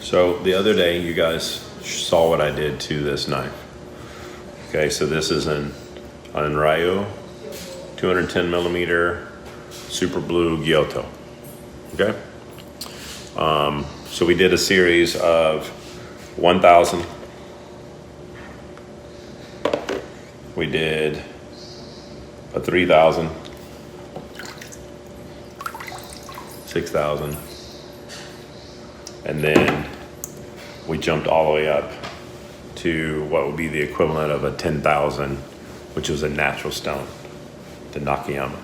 So the other day, you guys saw what I did to this knife. Okay, so this is an Ryo 210 millimeter super blue Giotto. Okay, so we did a series of 1,000. We did a 3,000, 6,000, and then we jumped all the way up to what would be the equivalent of a 10,000, which was a natural stone, the Nakayama.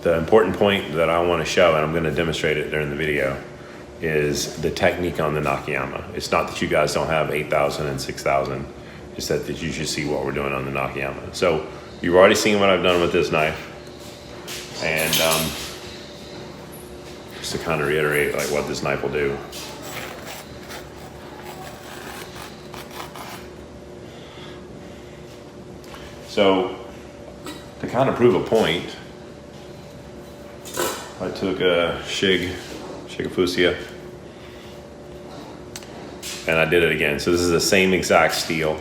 The important point that I want to show, and I'm going to demonstrate it during the video, is the technique on the Nakayama. It's not that you guys don't have 8,000 and 6,000, it's that you should see what we're doing on the Nakayama. So you've already seen what I've done with this knife, and just to kind of reiterate like what this knife will do. So to kind of prove a point, I took a Shigefusia, and I did it again. So this is the same exact steel.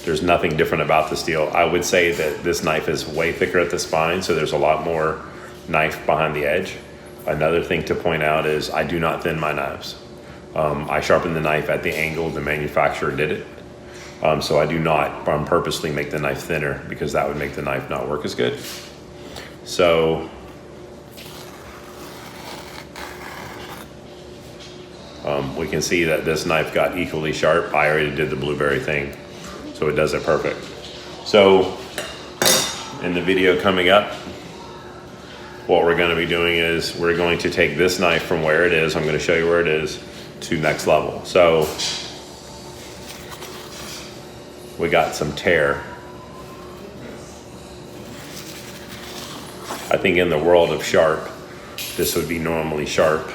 There's nothing different about the steel. I would say that this knife is way thicker at the spine, so there's a lot more knife behind the edge. Another thing to point out is I do not thin my knives. I sharpen the knife at the angle the manufacturer did it. So I do not purposely make the knife thinner because that would make the knife not work as good. So we can see that this knife got equally sharp. I already did the blueberry thing, so it does it perfect. So in the video coming up, what we're going to be doing is we're going to take this knife from where it is, I'm going to show you where it is, to next level. So we got some tear. I think in the world of sharp, this would be normally sharp.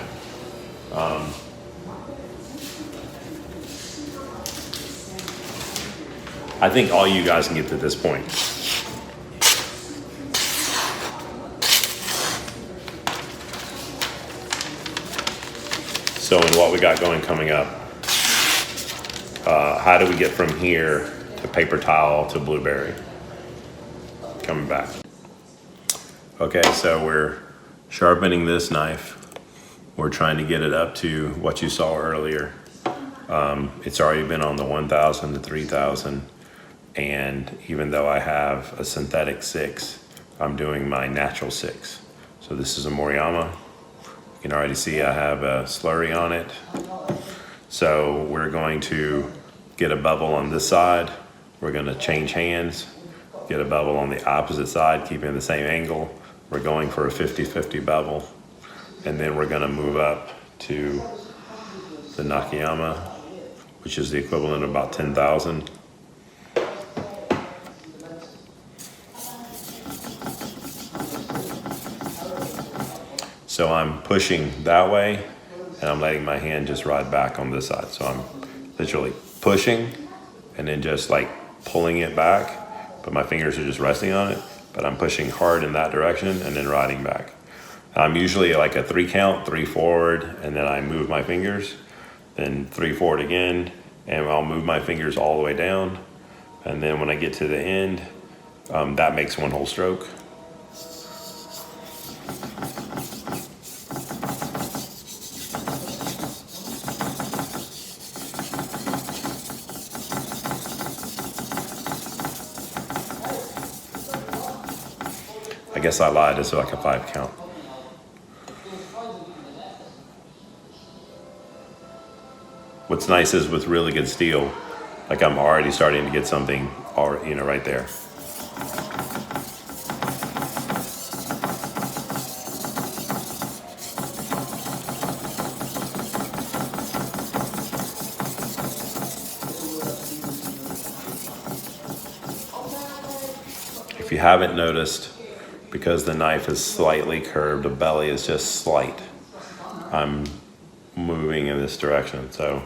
I think all you guys can get to this point. So in what we got going coming up, how do we get from here to paper towel to blueberry? Coming back. Okay, so we're sharpening this knife. We're trying to get it up to what you saw earlier. It's already been on the 1,000 to 3,000. And even though I have a synthetic 6, I'm doing my natural 6. So this is a Moriyama. You can already see I have a slurry on it. So we're going to get a bevel on this side. We're going to change hands, get a bevel on the opposite side, keeping the same angle. We're going for a 50-50 bevel. And then we're going to move up to the Nakayama, which is the equivalent of about 10,000. So I'm pushing that way, and I'm letting my hand just ride back on this side. So I'm literally pushing and then just like pulling it back, but my fingers are just resting on it, but I'm pushing hard in that direction and then riding back. I'm usually like a 3 count, 3 forward, and then I move my fingers, then 3 forward again, and I'll move my fingers all the way down. And then when I get to the end, that makes one whole stroke. I guess I lied, it's like a 5 count. What's nice is with really good steel, like I'm already starting to get something, right there. If you haven't noticed, because the knife is slightly curved, the belly is just slight. I'm moving in this direction, so.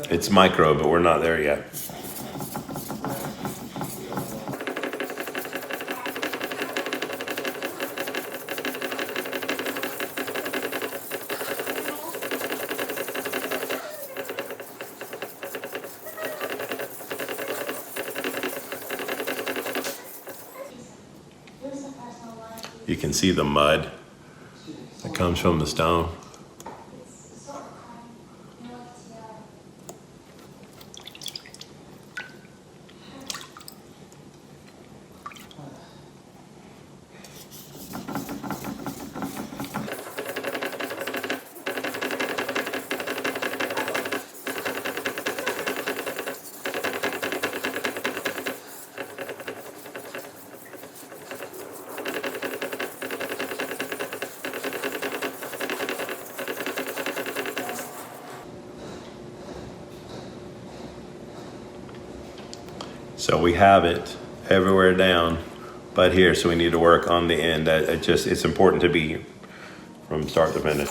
It's micro, but we're not there yet. You can see the mud that comes from the stone. So we have it everywhere down, but here, so we need to work on the end. It's important to be from start to finish.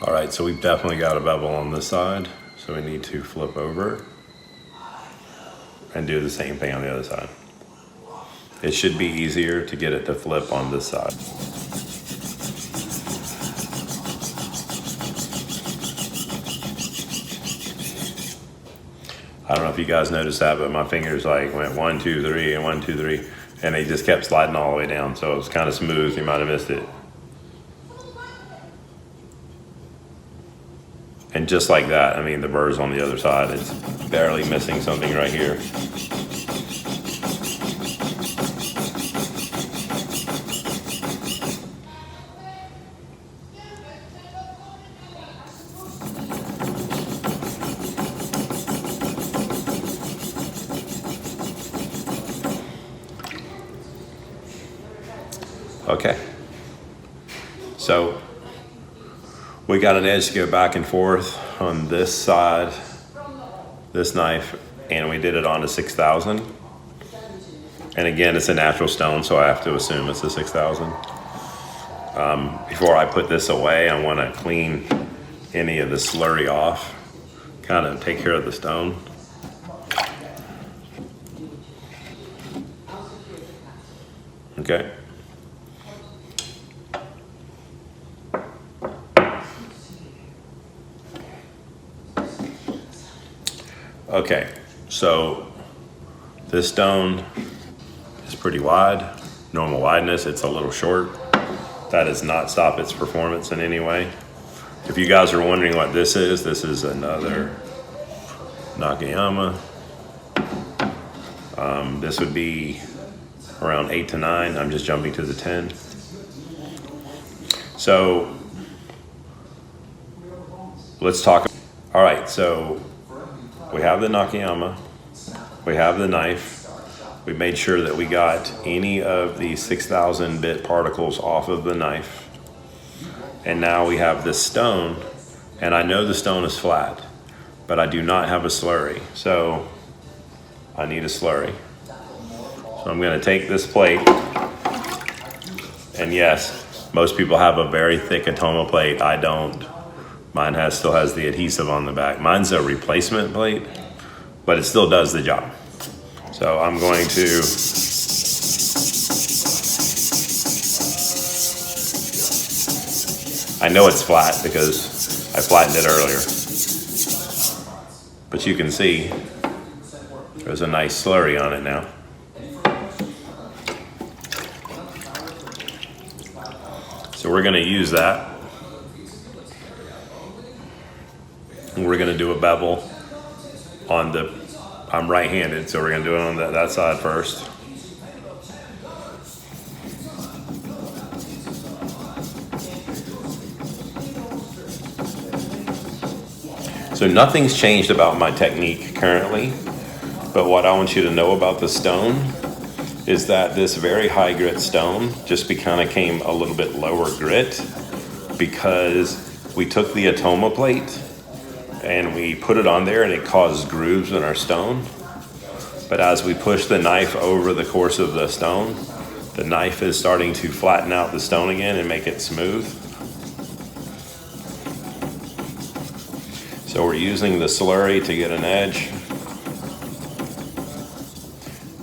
All right, so we've definitely got a bevel on this side, so we need to flip over and do the same thing on the other side. It should be easier to get it to flip on this side. I don't know if you guys noticed that, but my fingers like went 1, 2, 3, and 1, 2, 3, and they just kept sliding all the way down, so it was kind of smooth. You might have missed it. And just like that, I mean, the burr's on the other side. It's barely missing something right here. Okay. So we got an edge to go back and forth on this side, this knife, and we did it on a 6000. And again, it's a natural stone, so I have to assume it's a 6000. Before I put this away, I want to clean any of the slurry off, kind of take care of the stone. Okay. Okay, so this stone is pretty wide, normal wideness. It's a little short. That does not stop its performance in any way. If you guys are wondering what this is another Nakayama. This would be around 8 to 9. I'm just jumping to the 10. So let's talk. All right, so we have the Nakayama, we have the knife. We made sure that we got any of the 6,000 bit particles off of the knife. And now we have this stone, and I know the stone is flat, but I do not have a slurry. So I need a slurry. So I'm gonna take this plate, and yes, most people have a very thick Atoma plate. I don't. Mine still has the adhesive on the back. Mine's a replacement plate, but it still does the job. So I'm going to I know it's flat because I flattened it earlier. But you can see there's a nice slurry on it now. So we're going to use that. And we're going to do a bevel on the, I'm right-handed, so we're going to do it on that side first. So nothing's changed about my technique currently, but what I want you to know about the stone is that this very high grit stone just kind of came a little bit lower grit because we took the Atoma plate and we put it on there and it caused grooves in our stone. But as we push the knife over the course of the stone, the knife is starting to flatten out the stone again and make it smooth. So we're using the slurry to get an edge.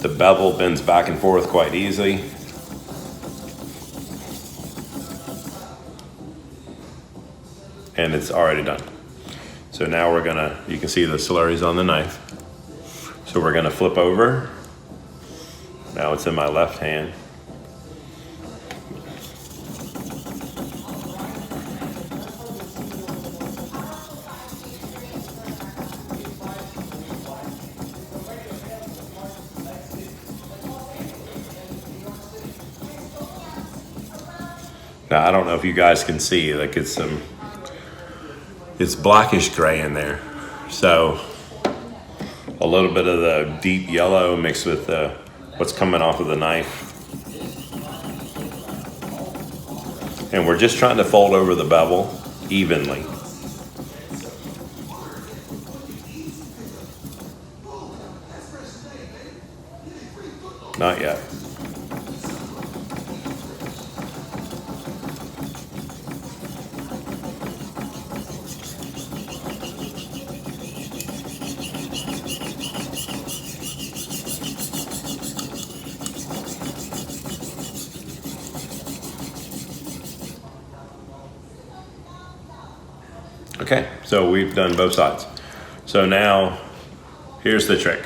The bevel bends back and forth quite easily. And it's already done. So now we're gonna, you can see the slurries on the knife. So we're gonna flip over. Now it's in my left hand. Now I don't know if you guys can see, like it's blackish gray in there. So a little bit of the deep yellow mixed with what's coming off of the knife. And we're just trying to fold over the bevel evenly. Not yet. Okay, so we've done both sides. So now, here's the trick.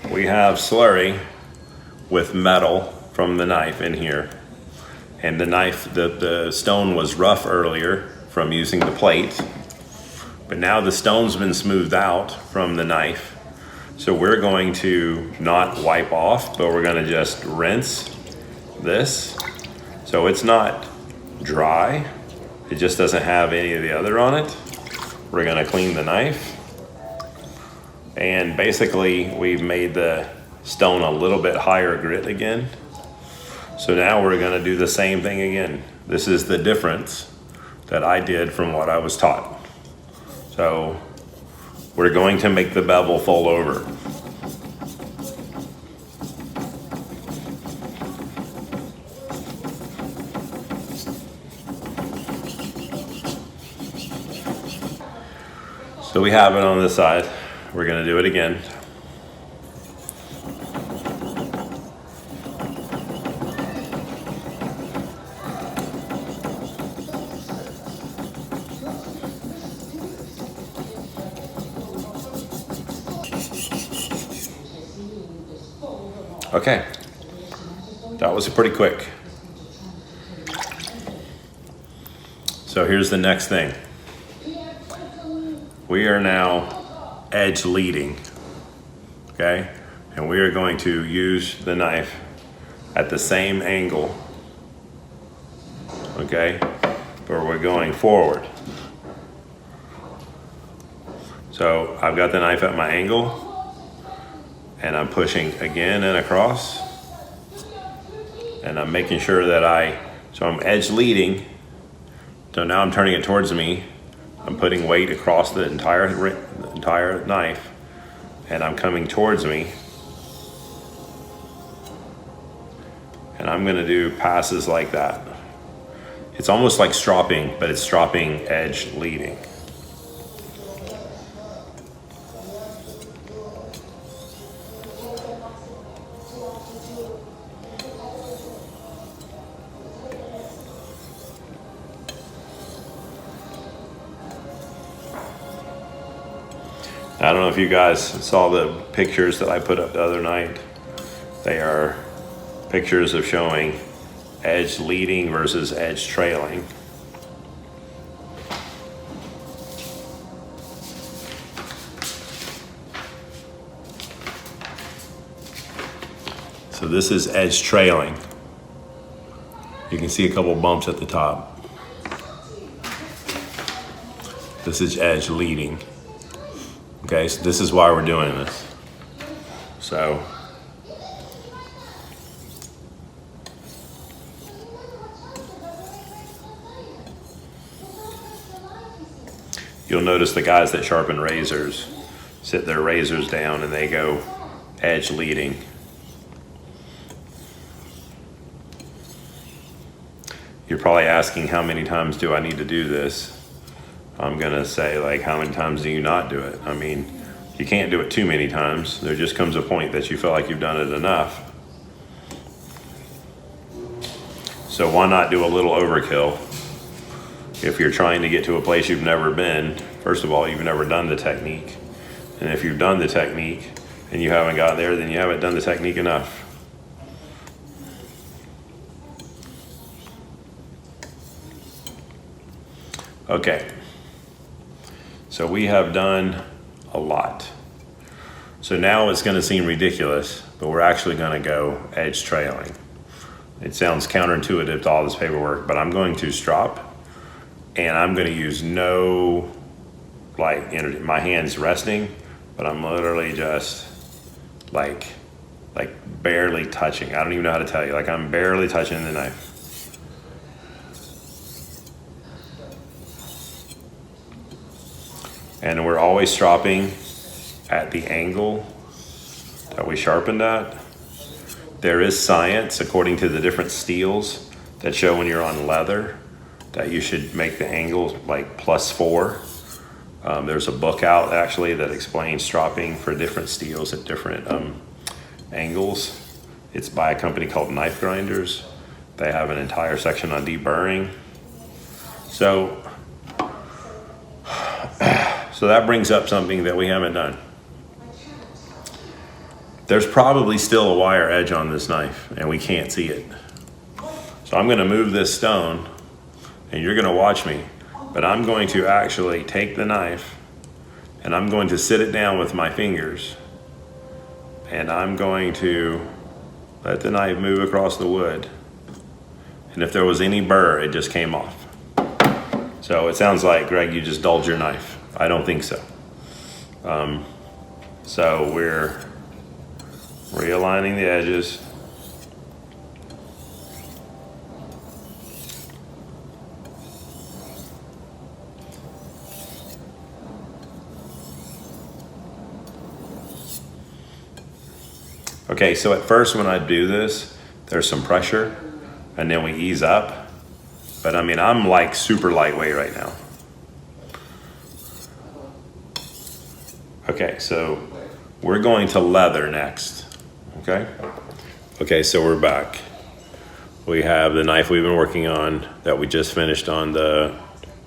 We have slurry with metal from the knife in here. And the knife, the stone was rough earlier from using the plate. But now the stone's been smoothed out from the knife. So we're going to not wipe off, but we're gonna just rinse this. So it's not dry. It just doesn't have any of the other on it. We're gonna clean the knife. And basically we've made the stone a little bit higher grit again. So now we're gonna do the same thing again. This is the difference that I did from what I was taught. So we're going to make the bevel fold over. So we have it on this side. We're gonna do it again. Okay, that was pretty quick. So here's the next thing. We are now edge leading, okay? And we are going to use the knife at the same angle, okay? But we're going forward. So I've got the knife at my angle and I'm pushing again and across. And I'm making sure that so I'm edge leading. So now I'm turning it towards me. I'm putting weight across the entire knife and I'm coming towards me. And I'm gonna do passes like that. It's almost like stropping, but it's stropping edge leading. I don't know if you guys saw the pictures that I put up the other night. They are pictures of showing edge leading versus edge trailing. So this is edge trailing. You can see a couple bumps at the top. This is edge leading. Okay, so this is why we're doing this. So you'll notice the guys that sharpen razors sit their razors down and they go edge leading. You're probably asking, how many times do I need to do this? I'm gonna say, like, how many times do you not do it? I mean, you can't do it too many times. There just comes a point that you feel like you've done it enough. So why not do a little overkill? If you're trying to get to a place you've never been, first of all, you've never done the technique. And if you've done the technique and you haven't got there, then you haven't done the technique enough. Okay. So we have done a lot. So now it's gonna seem ridiculous, but we're actually gonna go edge trailing. It sounds counterintuitive to all this paperwork, but I'm going to strop, and I'm gonna use no like energy. My hand's resting, but I'm literally just like barely touching. I don't even know how to tell you. Like, I'm barely touching the knife. And we're always stropping at the angle that we sharpened at. There is science, according to the different steels, that show when you're on leather that you should make the angle like +4. There's a book out actually that explains stropping for different steels at different angles. It's by a company called Knife Grinders. They have an entire section on deburring. So that brings up something that we haven't done. There's probably still a wire edge on this knife and we can't see it. So I'm gonna move this stone and you're gonna watch me, but I'm going to actually take the knife and I'm going to sit it down with my fingers and I'm going to let the knife move across the wood. And if there was any burr, it just came off. So it sounds like, Greg, you just dulled your knife. I don't think so. So we're realigning the edges. Okay, so at first when I do this, there's some pressure and then we ease up. But I mean, I'm like super lightweight right now. Okay, so we're going to leather next, okay? Okay, so we're back. We have the knife we've been working on that we just finished on the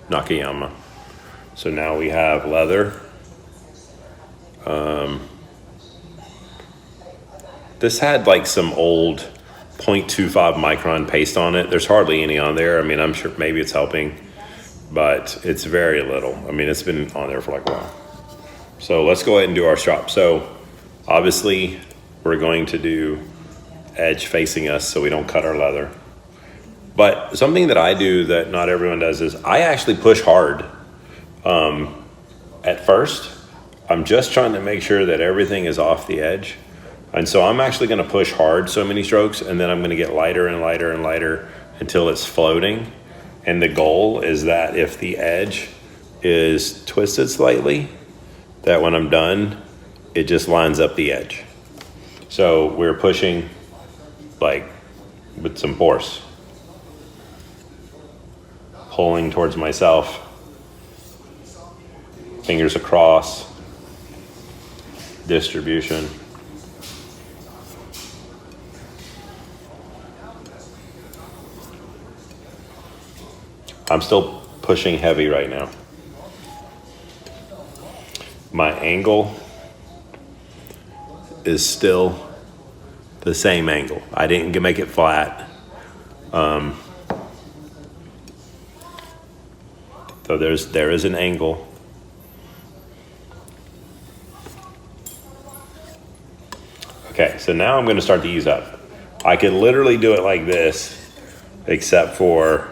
Nakayama. So now we have leather. This had like some old 0.25 micron paste on it. There's hardly any on there. I mean, I'm sure maybe it's helping, but it's very little. I mean, it's been on there for like a while. So let's go ahead and do our strop. So obviously we're going to do edge facing us so we don't cut our leather. But something that I do that not everyone does is I actually push hard. At first, I'm just trying to make sure that everything is off the edge. And so I'm actually gonna push hard so many strokes, and then I'm gonna get lighter and lighter and lighter until it's floating. And the goal is that if the edge is twisted slightly, that when I'm done, it just lines up the edge. So we're pushing like with some force. Pulling towards myself, fingers across, distribution. I'm still pushing heavy right now. My angle is still the same angle. I didn't make it flat. So there is an angle. Okay, so now I'm gonna start to ease up. I could literally do it like this, except for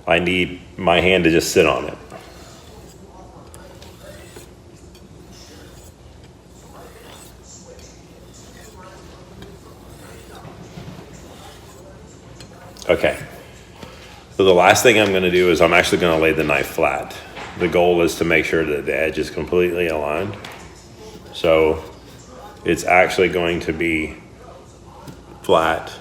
I need my hand to just sit on it. Okay, so the last thing I'm gonna do is I'm actually gonna lay the knife flat. The goal is to make sure that the edge is completely aligned. So it's actually going to be flat.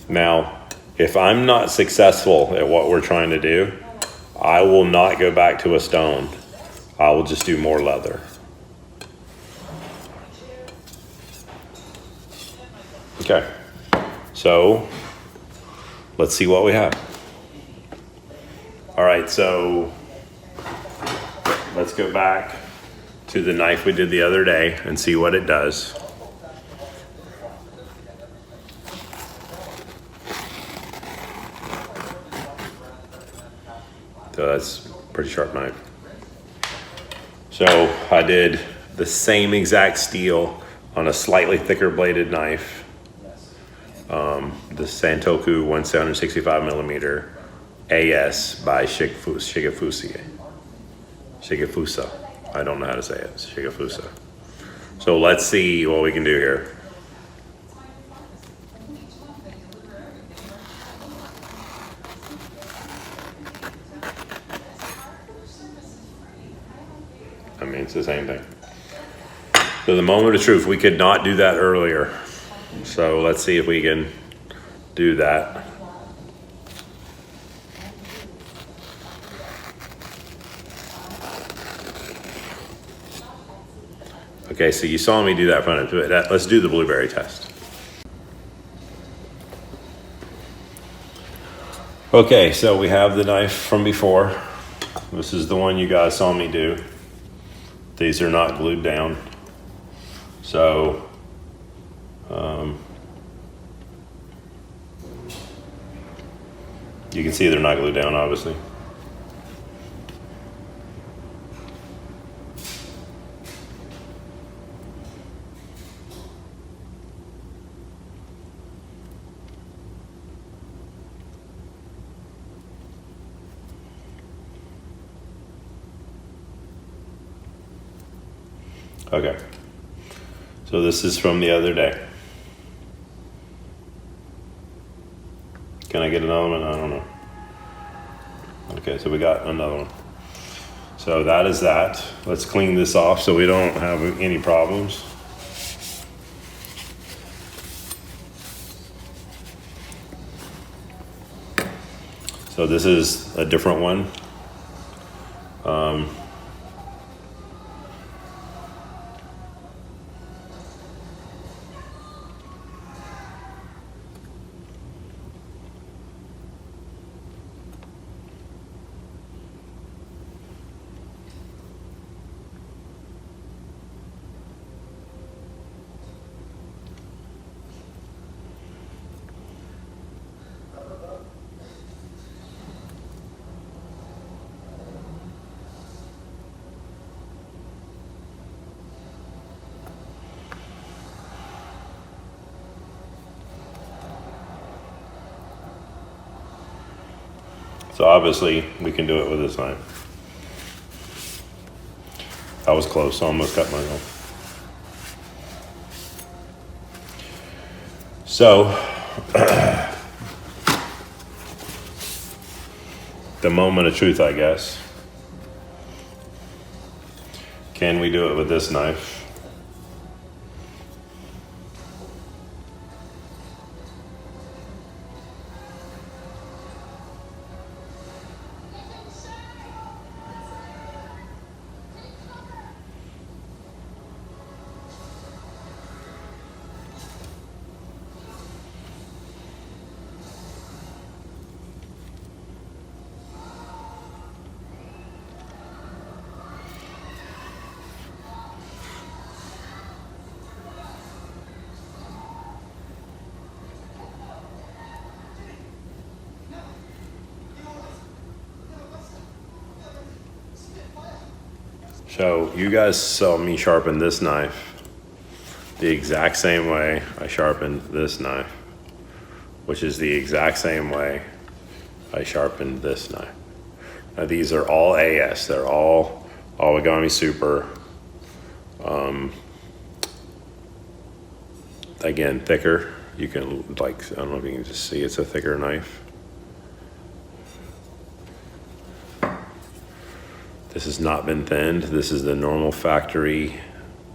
Now, if I'm not successful at what we're trying to do, I will not go back to a stone. I will just do more leather. Okay, so let's see what we have. All right, so let's go back to the knife we did the other day and see what it does. So that's a pretty sharp knife. So I did the same exact steel on a slightly thicker bladed knife. The Santoku 1765 millimeter AS by Shigefusa. I don't know how to say it. Shigefusa. So let's see what we can do here. I mean, it's the same thing. So the moment of truth, we could not do that earlier. So let's see if we can do that. Okay, so you saw me do that in front of it. Let's do the blueberry test. Okay, so we have the knife from before. This is the one you guys saw me do. These are not glued down. So, you can see they're not glued down, obviously. Okay, so this is from the other day. Can I get another one? I don't know. Okay, so we got another one. So that is that. Let's clean this off so we don't have any problems. So this is a different one. So obviously we can do it with this knife. That was close, I almost cut myself. So, the moment of truth, I guess. Can we do it with this knife? So you guys saw me sharpen this knife the exact same way I sharpened this knife, which is the exact same way I sharpened this knife. Now these are all AS, they're all Origami Super. Again, thicker You can, like, I don't know if you can just see, it's a thicker knife. This has not been thinned. This is the normal factory,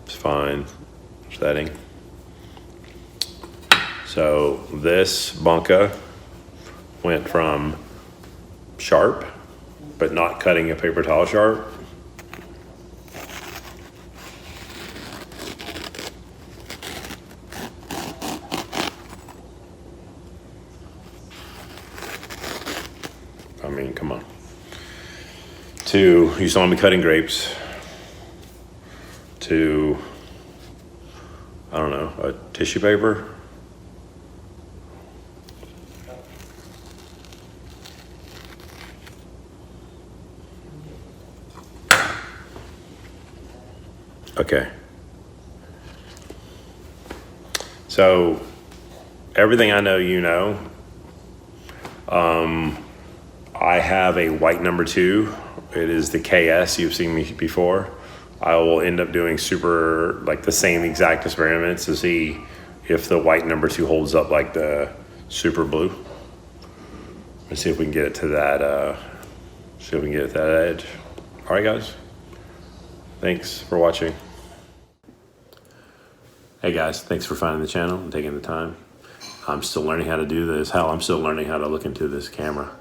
it's fine setting. So this bunka went from sharp, but not cutting a paper towel sharp, I mean, come on. To, you saw me cutting grapes, to, I don't know, a tissue paper. Okay. So, everything I know, you know. I have a white number 2. It is the KS, you've seen me before. I will end up doing super, like the same exact experiments to see if the white number 2 holds up like the super blue. Let's see if we can get it to that, see if we can get it to that edge. All right, guys. Thanks for watching. Hey guys, thanks for finding the channel and taking the time. I'm still learning how to do this. Hell, I'm still learning how to look into this camera.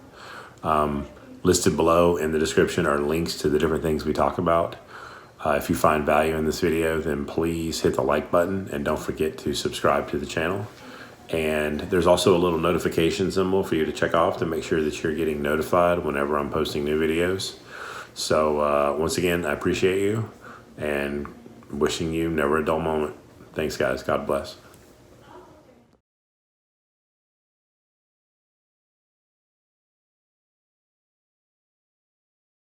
Listed below in the description are links to the different things we talk about. If you find value in this video, then please hit the like button and don't forget to subscribe to the channel. And there's also a little notification symbol for you to check off to make sure that you're getting notified whenever I'm posting new videos. So once again, I appreciate you and wishing you never a dull moment. Thanks guys, God bless.